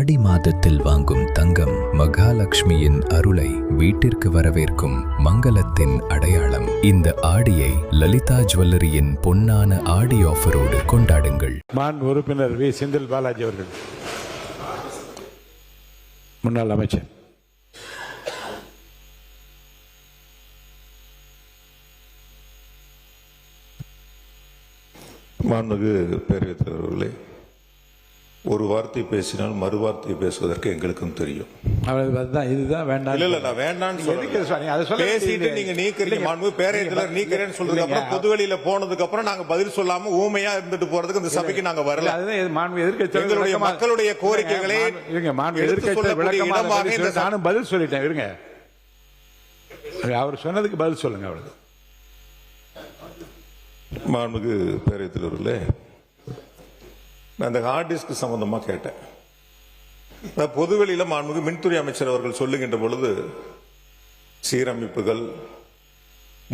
ஆடி மாதத்தில் வாங்கும் தங்கம் மகாலட்சுமியின் அருளை வீட்டிற்கு வரவேற்கும் மங்களத்தின் அடையாளம். இந்த ஆடியை லலிதா ஜுவல்லரியின் பொன்னான ஆடி ஆஃபரோடு கொண்டாடுங்கள். உறுப்பினர் வி. செந்தில் பாலாஜி அவர்கள், முன்னாள் அமைச்சர். மாண்புமிகு பேரவைத் தலைவர்களே, ஒரு வார்த்தை பேசினால் மறு வார்த்தை பேசுவதற்கு எங்களுக்கும் தெரியும். இதுதான் வேண்டாம். இல்ல நான் வேண்டாம்னு பேசிட்டு நீங்க நீக்கிறீங்க. மாண்புமிகு பேரவைத் தலைவர் நீக்கிறேன்னு சொல்றதுக்கு அப்புறம் பொதுவெளியில போனதுக்கு அப்புறம் நாங்க பதில் சொல்லாம ஊமையா இருந்துட்டு போறதுக்கு இந்த சபைக்கு நாங்க வரல. எங்களுடைய மக்களுடைய கோரிக்கைகளை நானும் பதில் சொல்லிட்டேன். இருங்க, அவர் சொன்னதுக்கு பதில் சொல்லுங்க. அவ்வளவு. மாண்புமிகு பேரவைத் தலைவர்களே, நான் இந்த ஹார்ட் டிஸ்க் சம்பந்தமா கேட்டேன். பொதுவெளியில மாண்புமிகு மின்துறை அமைச்சர் அவர்கள் சொல்லுகின்ற பொழுது சீரமைப்புகள்,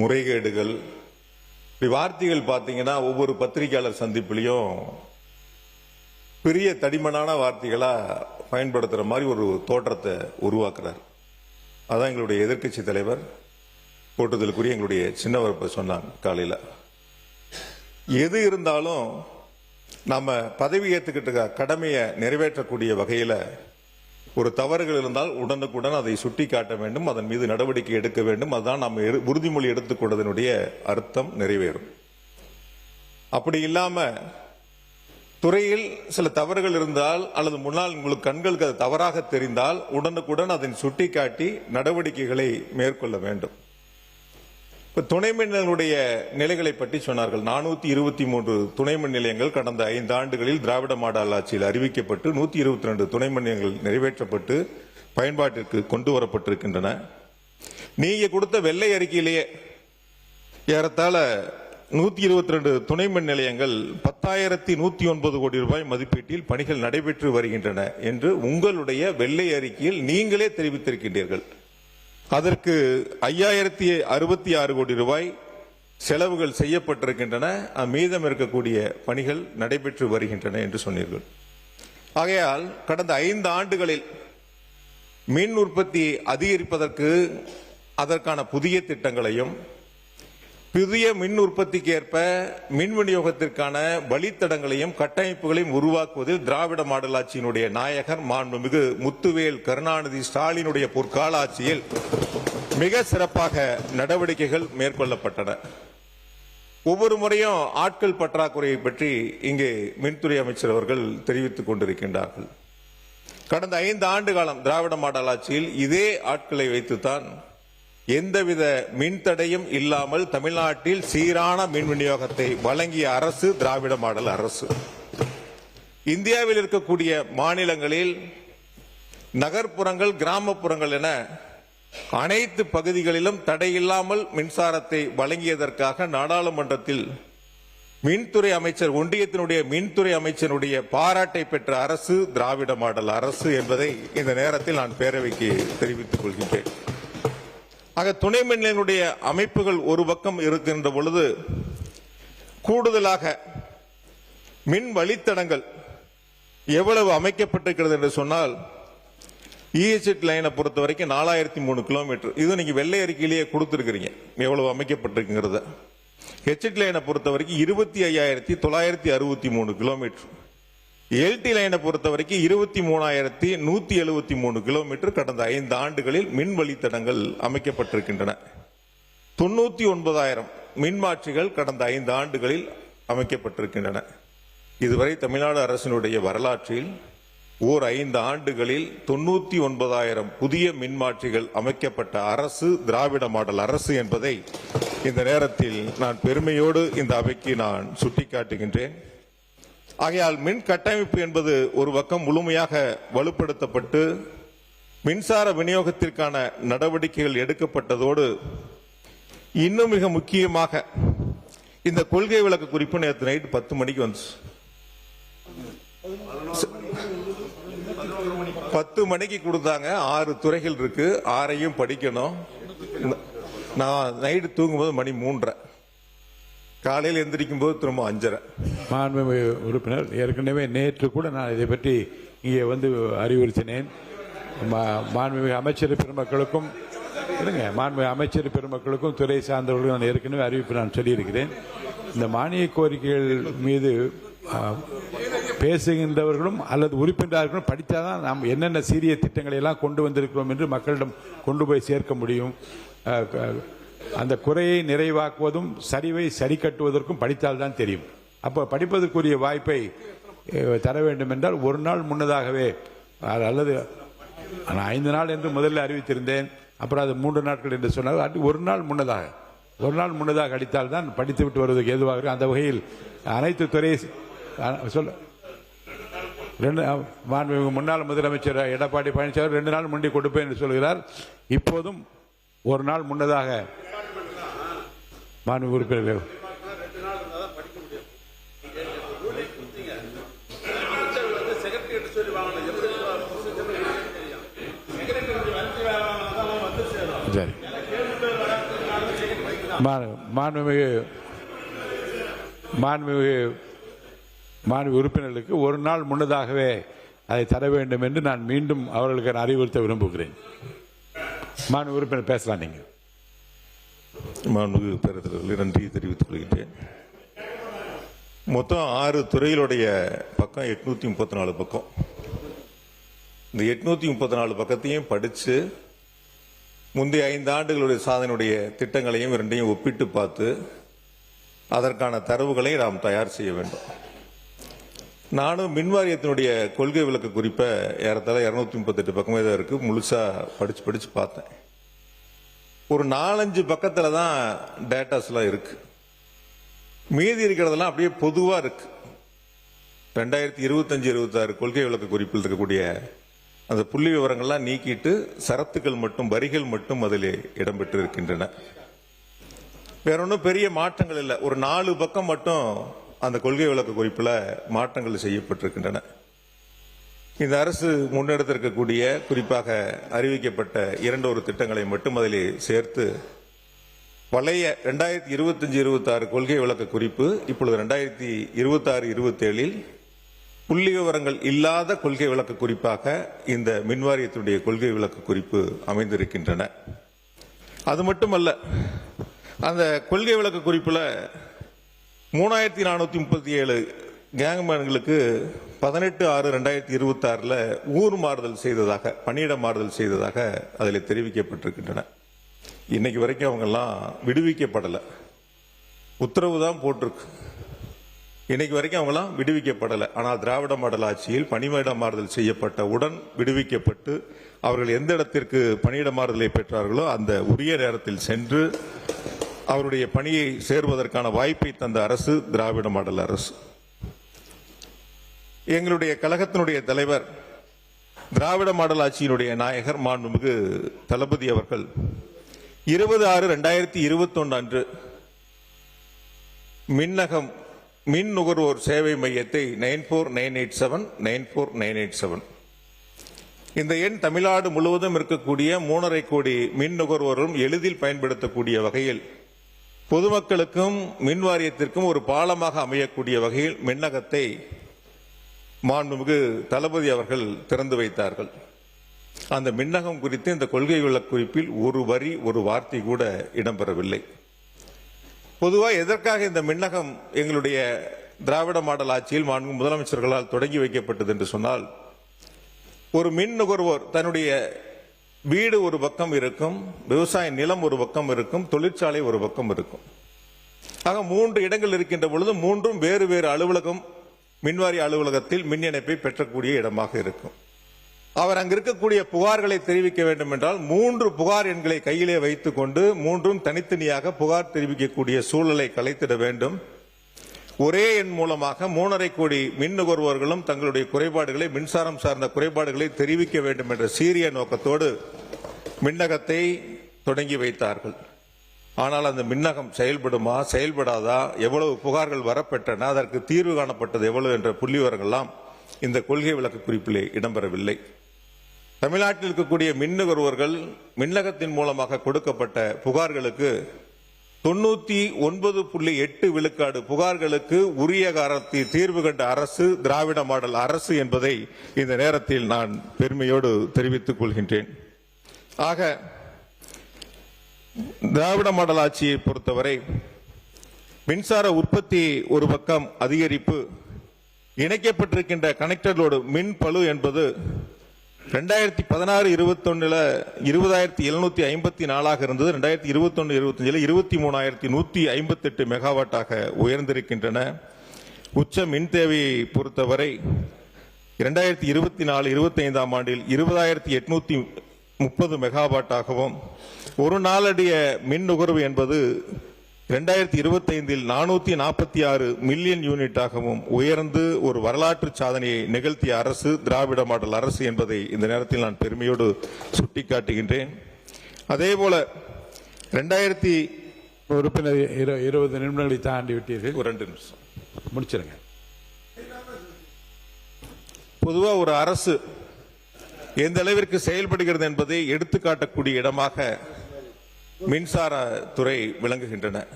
முறைகேடுகள், வார்த்தைகள் பார்த்தீங்கன்னா ஒவ்வொரு பத்திரிகையாளர் சந்திப்பிலையும் பெரிய தடிமனான வார்த்தைகளா பயன்படுத்துற மாதிரி ஒரு தோற்றத்தை உருவாக்குறார். அதான் எங்களுடைய எதிர்க்கட்சி தலைவர் போட்டுதலுக்குரிய எங்களுடைய சின்னவர் சொன்னாங்க காலையில். எது இருந்தாலும் நம்ம பதவி ஏற்றுக்கிட்ட கடமையை நிறைவேற்றக்கூடிய வகையில் ஒரு தவறுகள் இருந்தால் உடனுக்குடன் அதை சுட்டி காட்ட வேண்டும், அதன் மீது நடவடிக்கை எடுக்க வேண்டும். அதுதான் நம்ம உறுதிமொழி எடுத்துக்கொண்டதனுடைய அர்த்தம் நிறைவேறும். அப்படி இல்லாம துறையில் சில தவறுகள் இருந்தால் அல்லது முன்னால் உங்களுக்கு கண்களுக்கு அது தவறாக தெரிந்தால் உடனுக்குடன் அதை சுட்டி காட்டி நடவடிக்கைகளை மேற்கொள்ள வேண்டும். துணை மின் நிலையங்களுடைய நிலைகளை பற்றி சொன்னார்கள். 423 துணை மின் நிலையங்கள் கடந்த 5 ஆண்டுகளில் திராவிட மாடல் ஆட்சியில் அறிவிக்கப்பட்டு 122 துணை மின் நிலையங்கள் நிறைவேற்றப்பட்டு பயன்பாட்டிற்கு கொண்டு வரப்பட்டிருக்கின்றன. நீங்க கொடுத்த வெள்ளை அறிக்கையிலேயே ஏறத்தாழ 122 துணை மின் நிலையங்கள் 10,109 கோடி ரூபாய் மதிப்பீட்டில் பணிகள் நடைபெற்று வருகின்றன என்று உங்களுடைய வெள்ளை அறிக்கையில் நீங்களே தெரிவித்திருக்கின்றீர்கள். அதற்கு 5,066 கோடி ரூபாய் செலவுகள் செய்யப்பட்டிருக்கின்றன, மீதம் இருக்கக்கூடிய பணிகள் நடைபெற்று வருகின்றன என்று சொன்னீர்கள். ஆகையால் கடந்த 5 ஆண்டுகளில் மின் உற்பத்தி அதிகரிப்பதற்கு அதற்கான புதிய திட்டங்களையும் புதிய மின் உற்பத்திக்கு ஏற்ப மின் விநியோகத்திற்கான வழித்தடங்களையும் கட்டமைப்புகளையும் உருவாக்குவதில் திராவிட மாடல் ஆட்சியினுடைய நாயகர் மாண்புமிகு முத்துவேல் கருணாநிதி ஸ்டாலினுடைய பொற்கால ஆட்சியில் மிக சிறப்பாக நடவடிக்கைகள் மேற்கொள்ளப்பட்டன. ஒவ்வொரு முறையும் ஆட்கள் பற்றாக்குறையை பற்றி இங்கே மின்துறை அமைச்சர் அவர்கள் தெரிவித்துக் கொண்டிருக்கின்றார்கள். கடந்த 5 ஆண்டு காலம் திராவிட மாடல் ஆட்சியில் இதே ஆட்களை வைத்துத்தான் எந்தவித மின்தடையும் இல்லாமல் தமிழ்நாட்டில் சீரான மின் விநியோகத்தை வழங்கிய அரசு திராவிட மாடல் அரசு. இந்தியாவில் இருக்கக்கூடிய மாநிலங்களில் நகர்ப்புறங்கள், கிராமப்புறங்கள் என அனைத்து பகுதிகளிலும் தடையில்லாமல் மின்சாரத்தை வழங்கியதற்காக நாடாளுமன்றத்தில் மின்துறை அமைச்சர், ஒன்றியத்தினுடைய மின்துறை அமைச்சருடைய பாராட்டை பெற்ற அரசு திராவிட மாடல் அரசு என்பதை இந்த நேரத்தில் நான் பேரவைக்கு தெரிவித்துக் கொள்கின்றேன். ஆக துணை மின் நிலையங்களுடைய அமைப்புகள் ஒரு பக்கம் இருக்கின்ற பொழுது கூடுதலாக மின் வழித்தடங்கள் எவ்வளவு அமைக்கப்பட்டிருக்கிறது என்று சொன்னால், இஎஸ்எட் லைனை பொறுத்த வரைக்கும் 4003 கிலோமீட்டர். இது நீங்க வெள்ளை அறிக்கையிலேயே கொடுத்திருக்கிறீங்க எவ்வளவு அமைக்கப்பட்டிருக்குங்கிறத. ஹெச்எட் லைனை பொறுத்த வரைக்கும் 25,963 கிலோமீட்டர். எல்டி லைனை பொறுத்த வரைக்கும் 23,173 கிலோமீட்டர் கடந்த 5 ஆண்டுகளில் மின் வழித்தடங்கள் அமைக்கப்பட்டிருக்கின்றன. 99,000 மின்மாற்றிகள் கடந்த 5 ஆண்டுகளில் அமைக்கப்பட்டிருக்கின்றன. இதுவரை தமிழ்நாடு அரசினுடைய வரலாற்றில் 5 ஆண்டுகளில் 99,000 புதிய மின்மாற்றிகள் அமைக்கப்பட்ட அரசு திராவிட மாடல் அரசு என்பதை இந்த நேரத்தில் நான் பெருமையோடு இந்த அவைக்கு நான் சுட்டிக்காட்டுகின்றேன். ஆகையால் மின் கட்டமைப்பு என்பது ஒரு பக்கம் முழுமையாக வலுப்படுத்தப்பட்டு மின்சார விநியோகத்திற்கான நடவடிக்கைகள் எடுக்கப்பட்டதோடு இன்னும் மிக முக்கியமாக இந்த கொள்கை விளக்க குறிப்பு நேற்று நைட் 10 மணிக்கு வந்துச்சு. 10 மணிக்கு கொடுத்தாங்க. 6 துறைகள் இருக்கு, 6ஐயும் படிக்கணும். நான் நைட்டு தூங்கும்போது மணி 3:30, காலையில் எந்திரிக்கும் போது திரும்ப 5:30. மாண்புமிகு உறுப்பினர், ஏற்கனவே நேற்று கூட நான் இதை பற்றி இங்கே வந்து அறிவுறுத்தினேன். மாண்புமிகு அமைச்சர் பெருமக்களுக்கும் மாண்புமிகு அமைச்சர் பெருமக்களுக்கும் துறை சார்ந்தவர்களுக்கும் நான் ஏற்கனவே அறிவிப்பு நான் சொல்லியிருக்கிறேன். இந்த மானிய கோரிக்கைகள் மீது பேசுகின்றவர்களும் அல்லது உறுப்பினர்களும் படித்தாதான் நாம் என்னென்ன சீரிய திட்டங்களை எல்லாம் கொண்டு வந்திருக்கிறோம் என்று மக்களிடம் கொண்டு போய் சேர்க்க முடியும். அந்த குறையை நிறைவாக்குவதும் சரிவை சரி கட்டுவதற்கும் படித்தால்தான் தெரியும். அப்போ படிப்பதற்குரிய வாய்ப்பை தர வேண்டும் என்றால் ஒரு நாள் முன்னதாகவே, அல்லது நான் 5 நாள் என்று முதலில் அறிவித்திருந்தேன், அப்புறம் அது 3 நாட்கள் என்று சொன்னார். அது ஒரு நாள் முன்னதாக அடித்தால் தான் படித்து விட்டு வருவதற்கு ஏதுவாக. அந்த வகையில் அனைத்து துறை முன்னாள் முதலமைச்சர் எடப்பாடி பழனிசாமி 2 நாள் முன்னே கொடுப்பேன் என்று சொல்கிறார். இப்போதும் ஒரு நாள் முன்னதாக மாண்புமிகு உறுப்பினர்கள் சரி மாண்புமிகு உறுப்பினர்களுக்கு ஒரு நாள் முன்னதாகவே அதை தர வேண்டும் என்று நான் மீண்டும் அவர்களுக்கு அறிவுறுத்த விரும்புகிறேன். மாண்புமிகு உறுப்பினர் பேசலாம். நீங்கள் மாண்புமிகு பேரவைத் நன்றி தெரிவித்துக் கொள்கிறேன். மொத்தம் 6 துறைகளுடைய பக்கம் 834 பக்கம். இந்த 834 பக்கத்தையும் படித்து முந்தைய 5 ஆண்டுகளுடைய சாதனையுடைய திட்டங்களையும் 2ஐயும் ஒப்பிட்டு பார்த்து அதற்கான தரவுகளை நாம் தயார் செய்ய வேண்டும். நானும் மின்வாரியத்தினுடைய கொள்கை விளக்க குறிப்பை ஏறத்தாழ 238 பக்கமே தான் இருக்கு, முழுசா படிச்சு பார்த்தேன். ஒரு 4-5 பக்கத்துல தான் டேட்டாஸ்லாம் இருக்கு. மீதி இருக்கிறதெல்லாம் அப்படியே பொதுவா இருக்கு. 2025-26 கொள்கை விளக்க குறிப்பில் இருக்கக்கூடிய அந்த புள்ளி விவரங்கள்லாம் நீக்கிட்டு சரத்துக்கள் மட்டும், வரிகள் மட்டும் அதில் இடம்பெற்று இருக்கின்றன. வேற ஒன்றும் பெரிய மாற்றங்கள் இல்லை. ஒரு 4 பக்கம் மட்டும் அந்த கொள்கை விளக்க குறிப்பில் மாற்றங்கள் செய்யப்பட்டிருக்கின்றன. இந்த அரசு முன்னெடுத்திருக்கக்கூடிய குறிப்பாக அறிவிக்கப்பட்ட 2 திட்டங்களை மட்டும் அதிலே சேர்த்து பழைய 2025-26 கொள்கை விளக்க குறிப்பு இப்பொழுது 2026-27 புள்ளி விவரங்கள் இல்லாத கொள்கை விளக்க குறிப்பாக இந்த மின்வாரியத்துடைய கொள்கை விளக்க குறிப்பு அமைந்திருக்கின்றன. அது மட்டுமல்ல, அந்த கொள்கை விளக்க குறிப்பில் 3437 கேங்மேன்களுக்கு 18/6/2026 ஊர் மாறுதல் செய்ததாக, பணியிட மாறுதல் செய்ததாக அதில் தெரிவிக்கப்பட்டிருக்கின்றன. இன்னைக்கு வரைக்கும் அவங்கெல்லாம் விடுவிக்கப்படலை. உத்தரவு தான் போட்டிருக்கு. இன்னைக்கு வரைக்கும் அவங்களாம் விடுவிக்கப்படலை. ஆனால் திராவிட மாடல் ஆட்சியில் பணியிட மாறுதல் செய்யப்பட்டவுடன் விடுவிக்கப்பட்டு அவர்கள் எந்த இடத்திற்கு பணியிட மாறுதலை பெற்றார்களோ அந்த உரிய நேரத்தில் சென்று அவருடைய பணியை சேர்வதற்கான வாய்ப்பை தந்த அரசு திராவிட மாடல் அரசு. எங்களுடைய கழகத்தினுடைய தலைவர், திராவிட மாடல் ஆட்சியினுடைய நாயகர் மாண்புமிகு தளபதி அவர்கள் 20/6/2021 அன்று மின்னகம் மின் நுகர்வோர் சேவை மையத்தை 949879 இந்த எண் தமிழ்நாடு முழுவதும் இருக்கக்கூடிய 3.5 கோடி மின் நுகர்வோரும் எளிதில் பயன்படுத்தக்கூடிய வகையில் பொதுமக்களுக்கும் மின் வாரியத்திற்கும் ஒரு பாலமாக அமையக்கூடிய வகையில் மின்னகத்தை மாண்புமிகு தளபதி அவர்கள் திறந்து வைத்தார்கள். அந்த மின்னகம் குறித்து இந்த கொள்கை விளக்க குறிப்பில் ஒரு வரி, ஒரு வார்த்தை கூட இடம்பெறவில்லை. பொதுவாக எதற்காக இந்த மின்னகம் எங்களுடைய திராவிட மாடல் ஆட்சியில் மாண்புமிகு முதலமைச்சர்களால் தொடங்கி வைக்கப்பட்டது என்று சொன்னால், ஒரு மின் நுகர்வோர் தன்னுடைய வீடு ஒரு பக்கம் இருக்கும், விவசாய நிலம் ஒரு பக்கம் இருக்கும், தொழிற்சாலை ஒரு பக்கம் இருக்கும். ஆக 3 இடங்கள் இருக்கின்ற பொழுது 3ம் வேறு வேறு அலுவலகம், மின்வாரிய அலுவலகத்தில் மின் இணைப்பை பெற்றக்கூடிய இடமாக இருக்கும். அவர் அங்கு இருக்கக்கூடிய புகார்களை தெரிவிக்க வேண்டும் என்றால் 3 புகார் எண்களை கையிலே வைத்துக் கொண்டு 3ம் தனித்தனியாக புகார் தெரிவிக்கக்கூடிய சூழலை கலைத்திட வேண்டும். ஒரே எண் மூலமாக 3.5 கோடி மின் நுகர்வோர்களும் தங்களுடைய குறைபாடுகளை, மின்சாரம் சார்ந்த குறைபாடுகளை தெரிவிக்க வேண்டும் என்ற சீரிய நோக்கத்தோடு மின்னகத்தை தொடங்கி வைத்தார்கள். ஆனால் அந்த மின்னகம் செயல்படுமா, செயல்படாதா, எவ்வளவு புகார்கள் வரப்பெற்றன, அதற்கு தீர்வு காணப்பட்டது எவ்வளவு என்ற புள்ளி விவரங்கள்லாம் இந்த கொள்கை விளக்க குறிப்பிலே இடம்பெறவில்லை. தமிழ்நாட்டில் இருக்கக்கூடிய மின் நுகர்வோர்கள் மின்னகத்தின் மூலமாக கொடுக்கப்பட்ட புகார்களுக்கு 99.8 விழுக்காடு புகார்களுக்கு உரிய காலத்தில் தீர்வு கண்ட அரசு திராவிட மாடல் அரசு என்பதை இந்த நேரத்தில் நான் பெருமையோடு தெரிவித்துக் கொள்கின்றேன். ஆக திராவிட மாடல் ஆட்சியை பொறுத்தவரை மின்சார உற்பத்தி ஒரு பக்கம் அதிகரிப்பு, இணைக்கப்பட்டிருக்கின்ற கனெக்டர் லோடு மின் பளு என்பது 2016-21 20,754 இருந்தது. 2021-25 23,158 மெகாவாட்டாக உயர்ந்திருக்கின்றன. உச்ச மின் தேவையை பொறுத்தவரை 2024-25 ஆண்டில் 20,830 மெகாவாட்டாகவும், ஒரு நாளடிய மின் நுகர்வு என்பது 2025 446 மில்லியன் யூனிட்டாகவும் உயர்ந்து ஒரு வரலாற்று சாதனையை நிகழ்த்திய அரசு திராவிட மாடல் அரசு என்பதை இந்த நேரத்தில் நான் பெருமையோடு சுட்டிக்காட்டுகின்றேன். அதேபோல 2000 உறுப்பினர் 20 நிமிடங்களை தாண்டி விட்டீர்கள். ஒரு 2 நிமிஷம் முடிச்சிருங்க. பொதுவாக ஒரு அரசு எந்த அளவிற்கு செயல்படுகிறது என்பதை எடுத்துக்காட்டக்கூடிய இடமாக மின்சாரத்துறை விளங்குகின்றன.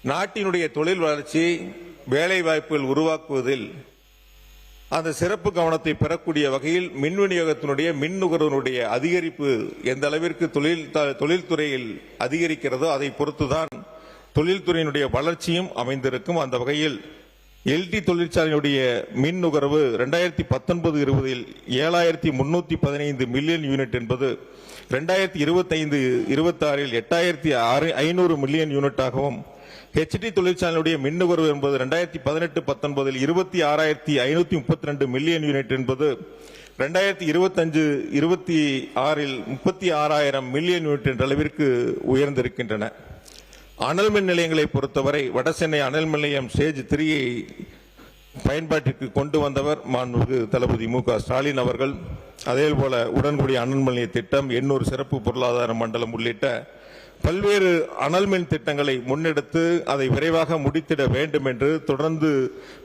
நாட்டினுடைய தொழில் வளர்ச்சி, வேலை வாய்ப்புகள் உருவாக்குவதில் அந்த சிறப்பு கவனத்தை பெறக்கூடிய வகையில் மின் விநியோகத்தினுடைய மின் நுகர்வுடைய அதிகரிப்பு எந்த அளவிற்கு தொழில்துறையில் அதிகரிக்கிறதோ அதை பொறுத்துதான் தொழில்துறையினுடைய வளர்ச்சியும் அமைந்திருக்கும். அந்த வகையில் எல்டி தொழிற்சாலையினுடைய மின் நுகர்வு 2019-20 7,315 மில்லியன் யூனிட் என்பது 2025-26 8,500 மில்லியன் யூனிட்டாகவும், ஹெச்டி தொழிற்சாலையுடைய மின் நுகர்வு என்பது 2018-19 26,532 மில்லியன் யூனிட் என்பது 2025-26 36,000 மில்லியன் யூனிட் என்ற அளவிற்கு உயர்ந்திருக்கின்றன. அனல் மின் நிலையங்களை பொறுத்தவரை வடசென்னை அனல் மின் நிலையம் ஸ்டேஜ் 3 பயன்பாட்டிற்கு கொண்டு வந்தவர் மாண்புமிகு தளபதி மு.க. ஸ்டாலின் அவர்கள். அதேபோல உடன்குடி அனல் மின் நிலைய திட்டம், எண்ணூர் சிறப்பு பொருளாதார மண்டலம் உள்ளிட்ட பல்வேறு அனல் மின் திட்டங்களை முன்னெடுத்து அதை விரைவாக முடித்திட வேண்டும் என்று தொடர்ந்து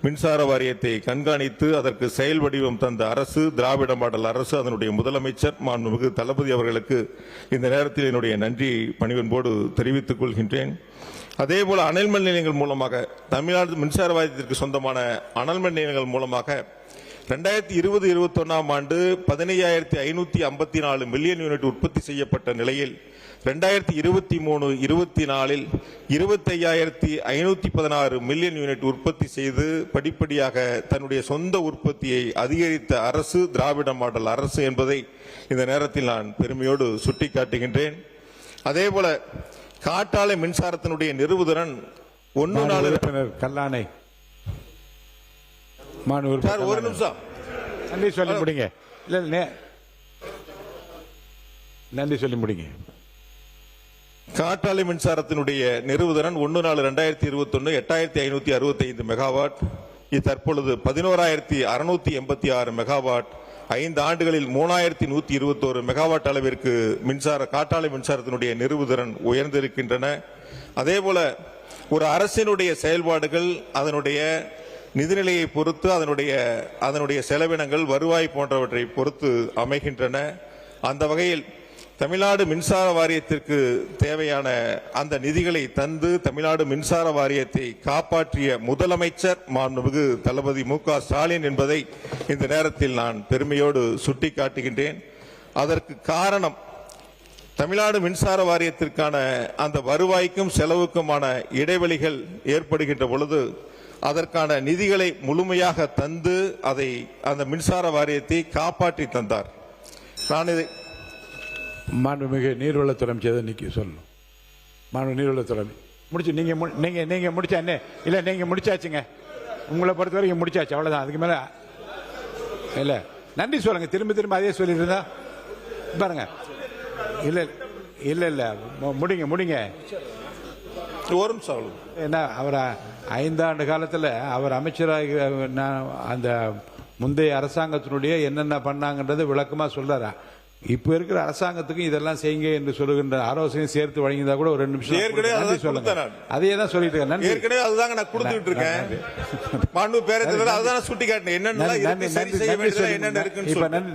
மின்சார வாரியத்தை கண்காணித்து அதற்கு செயல் வடிவம் தந்த அரசு திராவிட மாடல் அரசு. அதனுடைய முதலமைச்சர் மாண்புமிகு தளபதி அவர்களுக்கு இந்த நேரத்தில் என்னுடைய நன்றி பணிவன்போடு தெரிவித்துக் கொள்கின்றேன். அதேபோல அனல் மின் நிலையங்கள் மூலமாக தமிழ்நாடு மின்சார வாரியத்திற்கு சொந்தமான அனல் மின் நிலையங்கள் மூலமாக 2020-21 ஆண்டு 15,554 மில்லியன் யூனிட் உற்பத்தி செய்யப்பட்ட நிலையில் 2023-24 25,516 மில்லியன் யூனிட் உற்பத்தி செய்து படிப்படியாக தன்னுடைய சொந்த உற்பத்தியை அதிகரித்த அரசு திராவிட மாடல் அரசு என்பதை இந்த நேரத்தில் நான் பெருமையோடு சுட்டிக்காட்டுகின்றேன். அதேபோல காற்றாலை மின்சாரத்தினுடைய நிறுவுதிறன் 1 கல்லானை ஒரு நிமிஷம் நன்றி சொல்லி முடிங்க. நன்றி சொல்லி முடிங்க. காற்றாலை மின்சாரத்தினுடைய நிறுவுதிறன் 1/4/2021 8,565 மெகாவாட். இது தற்பொழுது 11,686 மெகாவாட். 5 ஆண்டுகளில் 3,121 மெகாவாட் அளவிற்கு காற்றாலை மின்சாரத்தினுடைய நிறுவுதிறன் உயர்ந்திருக்கின்றன. அதேபோல ஒரு அரசினுடைய செயல்பாடுகள் அதனுடைய நிதிநிலையை பொறுத்து அதனுடைய செலவினங்கள், வருவாய் போன்றவற்றை பொறுத்து அமைகின்றன. அந்த வகையில் தமிழ்நாடு மின்சார வாரியத்திற்கு தேவையான அந்த நிதிகளை தந்து தமிழ்நாடு மின்சார வாரியத்தை காப்பாற்றிய முதலமைச்சர் மாண்புமிகு தளபதி மு.க. ஸ்டாலின் என்பதை இந்த நேரத்தில் நான் பெருமையோடு சுட்டிக்காட்டுகின்றேன். அதற்கு காரணம் தமிழ்நாடு மின்சார வாரியத்திற்கான அந்த வருவாய்க்கும் செலவுக்குமான இடைவெளிகள் ஏற்படுகின்ற பொழுது அதற்கான நிதிகளை முழுமையாக தந்து அந்த மின்சார வாரியத்தை காப்பாற்றி தந்தார். நான் இதை மாண்புமிகு நீர்வளத்துறை அமைச்சர் நிக்க சொல்லணும். மாண்பு நீர்வளத்துறை முடிச்சு நீங்க முடிச்சா என்ன இல்ல, நீங்க முடிச்சாச்சுங்க. உங்களை பொறுத்த வரைக்கும் முடிச்சாச்சு, அவ்வளவுதான். அதுக்கு மேல இல்ல. நன்றி சொல்லுங்க. திரும்ப அதே சொல்லிட்டு இருந்தா பாருங்க. இல்ல இல்ல இல்ல முடிங்க ஒரு நிமிஷம். ஏன்னா அவர் 5 ஆண்டு காலத்தில் அவர் அமைச்சராக அந்த முந்தைய அரசாங்கத்தினுடைய என்னென்ன பண்ணாங்கன்றது விளக்கமா சொல்றாரா. இப்ப இருக்கிற அரசாங்கத்துக்கு இதெல்லாம் செய்யுங்க என்று சொல்லுகின்ற ஆலோசனை சேர்த்து வழங்கியதா கூட ஒரு 2 நிமிஷம் சொல்லுங்க. அதே தான் சொல்லிட்டு இருக்கேன். ஏற்கனவே அதுதாங்க நான் கொடுத்துட்டு இருக்கேன். மாண்பு பேரவைத் அதுதான் சுட்டி காட்டினேன். என்னென்ன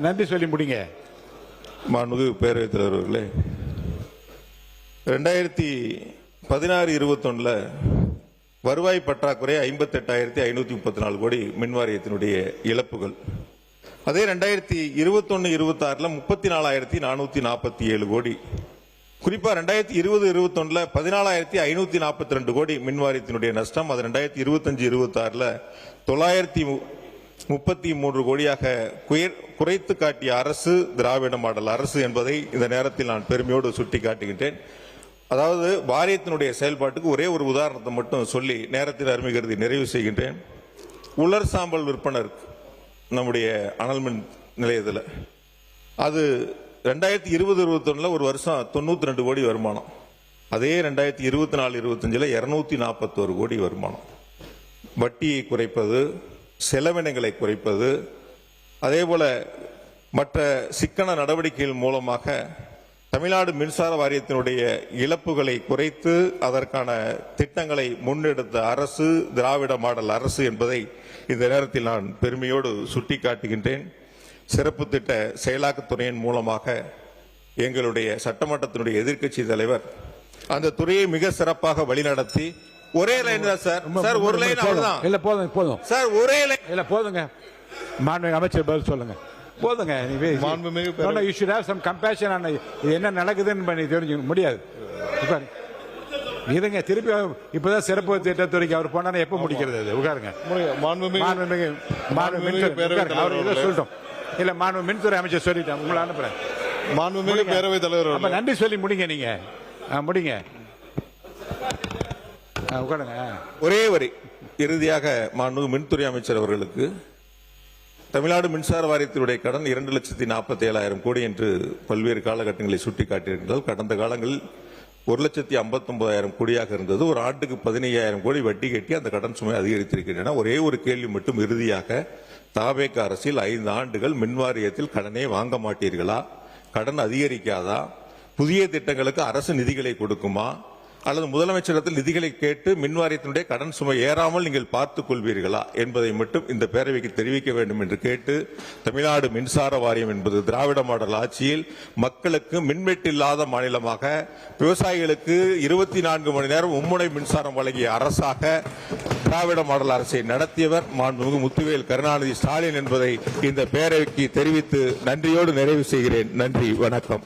நன்றி சொல்லி முடிங்க. மாண்பு பேரவைத் தலைவர் அவர்களே, 16-21 வருவாய் பற்றாக்குறை 58,534 கோடி மின் வாரியத்தினுடைய இழப்புகள். அதே 2021-26 34,447 கோடி. குறிப்பா 2020-21 14,542 கோடி மின் வாரியத்தினுடைய நஷ்டம். அது 2025-26 933 கோடியாக குறைத்து காட்டிய அரசு திராவிட மாடல் அரசு என்பதை இந்த நேரத்தில் நான் பெருமையோடு சுட்டிக்காட்டுகின்றேன். அதாவது வாரியத்தினுடைய செயல்பாட்டுக்கு ஒரே ஒரு உதாரணத்தை மட்டும் சொல்லி நேரத்தில் அருமை கருதி நிறைவு செய்கின்றேன். உலர் சாம்பல் விற்பனர் நம்முடைய அனல் மின் நிலையத்தில் அது 2020-21 ஒரு வருஷம் 92 கோடி வருமானம். அதே 2024-25 241 கோடி வருமானம். வட்டியை குறைப்பது, செலவினங்களை குறைப்பது, அதே போல மற்ற சிக்கன நடவடிக்கைகள் மூலமாக தமிழ்நாடு மின்சார வாரியத்தினுடைய இழப்புகளை குறைத்து அதற்கான திட்டங்களை முன்னெடுத்த அரசு திராவிட மாடல் அரசு என்பதை இந்த நேரத்தில் நான் பெருமையோடு சுட்டிக்காட்டுகின்றேன். சிறப்பு திட்ட செயலாக்கத்துறையின் மூலமாக எங்களுடைய சட்டமன்றத்தினுடைய எதிர்க்கட்சி தலைவர் அந்த துறையை மிக சிறப்பாக வழிநடத்தி ஒரே லைன் தான் சார் ஒரு லைன் அவ்வளவுதான். இல்ல போதும் சார் ஒரே லைன் இல்ல போதுங்க. மாண்புமிகு அமைச்சர் பதில் சொல்லுங்க. போதுங்க. you should have some compassion on இது என்ன நடக்குதுன்னு பண்ணி தெரிஞ்சுக்க முடியாது. இதுங்க திருப்பி இப்பதான் சிறப்பு திட்டத்துறைக்கு அவர் போனா எப்ப முடிக்கிறது? அது உட்காருங்க. சொல்லிட்டோம். இல்ல மாண்பு மின்துறை அமைச்சர் சொல்லிட்டேன். உங்களை அனுப்புறேன். மாண்புமிகு பேரவைத் தலைவர் நன்றி சொல்லி முடிங்க. நீங்க முடிங்க. உட்காருங்க. ஒரே வரி இறுதியாக மாண்புமிகு மின்துறை அமைச்சர் அவர்களுக்கு தமிழ்நாடு மின்சார வாரியத்தினுடைய கடன் 2,47,000 கோடி என்று பல்வேறு காலகட்டங்களை சுட்டிக்காட்டியிருக்கிறார். கடந்த காலங்களில் 1,59,000 கோடியாக இருந்தது. ஒரு ஆண்டுக்கு 15,000 கோடி வட்டி கட்டி அந்த கடன் சுமை அதிகரித்திருக்கின்றன. ஒரே ஒரு கேள்வி மட்டும் இறுதியாக, தாவேக அரசில் 5 ஆண்டுகள் மின் வாரியத்தில் கடனே வாங்க மாட்டீர்களா? கடன் அதிகரிக்காதா? புதிய திட்டங்களுக்கு அரசு நிதிகளை கொடுக்குமா? அல்லது முதலமைச்சரிடத்தில் நிதிகளை கேட்டு மின் வாரியத்தினுடைய கடன் சுமை ஏறாமல் நீங்கள் பார்த்துக் கொள்வீர்களா என்பதை மட்டும் இந்த பேரவைக்கு தெரிவிக்க வேண்டும் என்று கேட்டு, தமிழ்நாடு மின்சார வாரியம் என்பது திராவிட மாடல் ஆட்சியில் மக்களுக்கு மின்வெட்டில்லாத மாநிலமாக, விவசாயிகளுக்கு 24 மணி நேரம் மும்முனை மின்சாரம் வழங்கிய அரசாக திராவிட மாடல் அரசை நடத்தியவர் மாண்புமிகு முத்துவேல் கருணாநிதி ஸ்டாலின் என்பதை இந்த பேரவைக்கு தெரிவித்து நன்றியோடு நிறைவு செய்கிறேன். நன்றி, வணக்கம்.